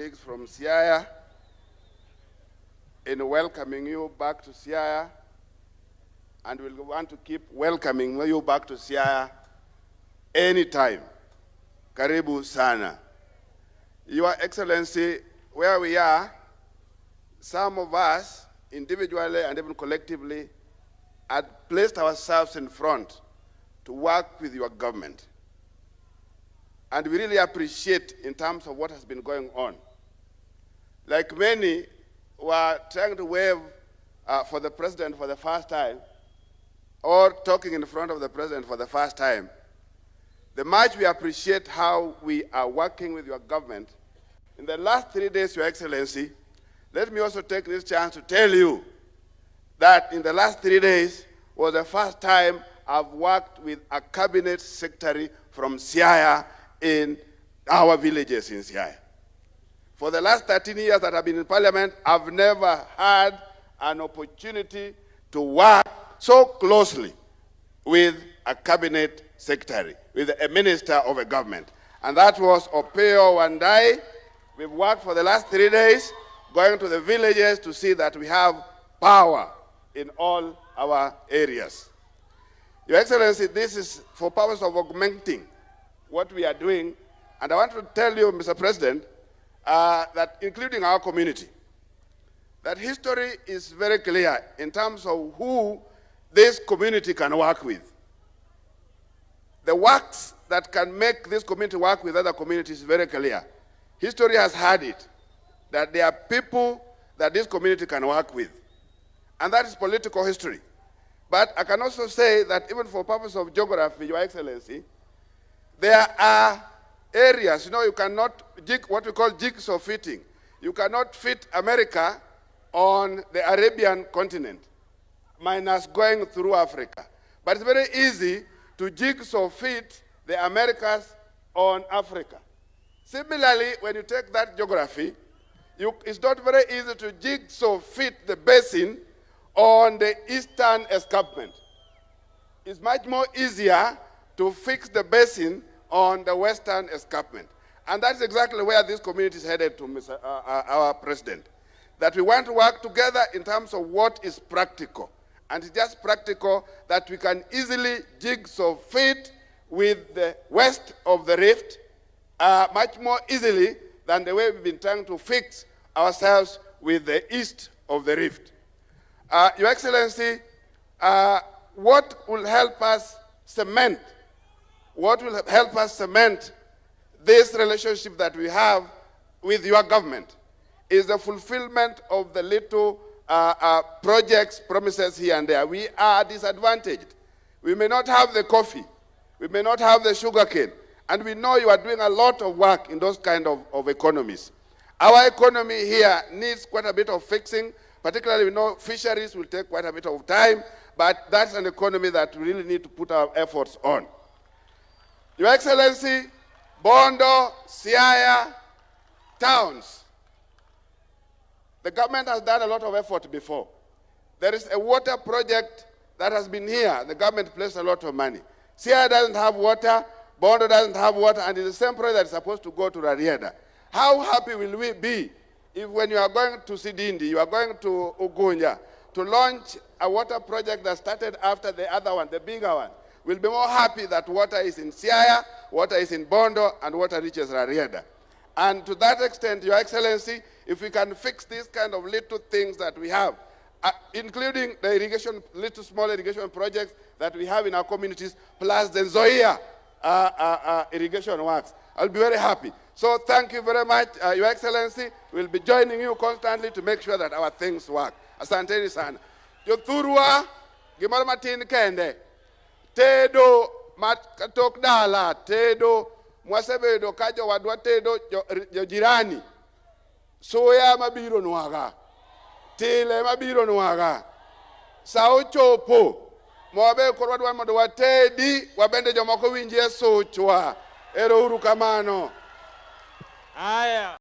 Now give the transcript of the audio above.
From Siaya in welcoming you back to Siaya, and we'll want to keep welcoming you back to Siaya anytime. Karibu sana. Your Excellency, where we are, some of us, individually and even collectively, had placed ourselves in front to work with your government. And we really appreciate in terms of what has been going on. Like many who are trying to wave for the president for the first time, or talking in front of the president for the first time, the much we appreciate how we are working with your government. In the last 3 days, Your Excellency, let me also take this chance to tell you that in the last 3 days was the first time I've worked with a cabinet secretary from Siaya in our villages in Siaya. For the last 13 years that I've been in Parliament, I've never had an opportunity to work so closely with a cabinet secretary, with a minister of a government. And that was Opeo Wandai. We've worked for the last 3 days, going to the villages to see that we have power in all our areas. Your Excellency, this is for purpose of augmenting what we are doing. And I want to tell you, Mr. President, that including our community, that history is very clear in terms of who this community can work with. The works that can make this community work with other communities is very clear. History has had it, that there are people that this community can work with. And that is political history. But I can also say that even for purpose of geography, Your Excellency, there are areas, you cannot, what we call jigsaw fitting. You cannot fit America on the Arabian continent, minus going through Africa. But it's very easy to jigsaw fit the Americas on Africa. Similarly, when you take that geography, it's not very easy to jigsaw fit the basin on the eastern escarpment. It's much more easier to fix the basin on the western escarpment. And that's exactly where this community is headed to, our president. That we want to work together in terms of what is practical. And it's just practical that we can easily jigsaw fit with the west of the rift much more easily than the way we've been trying to fix ourselves with the east of the rift. Your Excellency, what will help us cement this relationship that we have with your government is the fulfillment of the little projects, promises here and there. We are disadvantaged. We may not have the coffee. We may not have the sugar cane. And we know you are doing a lot of work in those kind of economies. Our economy here needs quite a bit of fixing. Particularly, we know fisheries will take quite a bit of time, but that's an economy that we really need to put our efforts on. Your Excellency, Bondo, Siaya, towns. The government has done a lot of effort before. There is a water project that has been here. The government placed a lot of money. Siaya doesn't have water, Bondo doesn't have water, and it's the same project that is supposed to go to Rarieda. How happy will we be if when you are going to Sidindi, you are going to Ugunja, to launch a water project that started after the other one, the bigger one? We'll be more happy that water is in Siaya, water is in Bondo, and water reaches Rarieda. And to that extent, Your Excellency, if we can fix these kind of little things that we have, including the irrigation, little small irrigation projects that we have in our communities, plus the Zoya irrigation works, I'll be very happy. So thank you very much, Your Excellency. We'll be joining you constantly to make sure that our things work. Asanteni sana. Jothurwa, gimoro matin kende. Tedo katok dala, tedo mwasebedo kajo wadwa tedo jo jirani. Soya mabiro nwaga. Tile mabiro nwaga. Sao chopo. Mwabe korwadwa mondo watedi, wabende jomoko winjie sochwa. Ero uru kamano. Aya.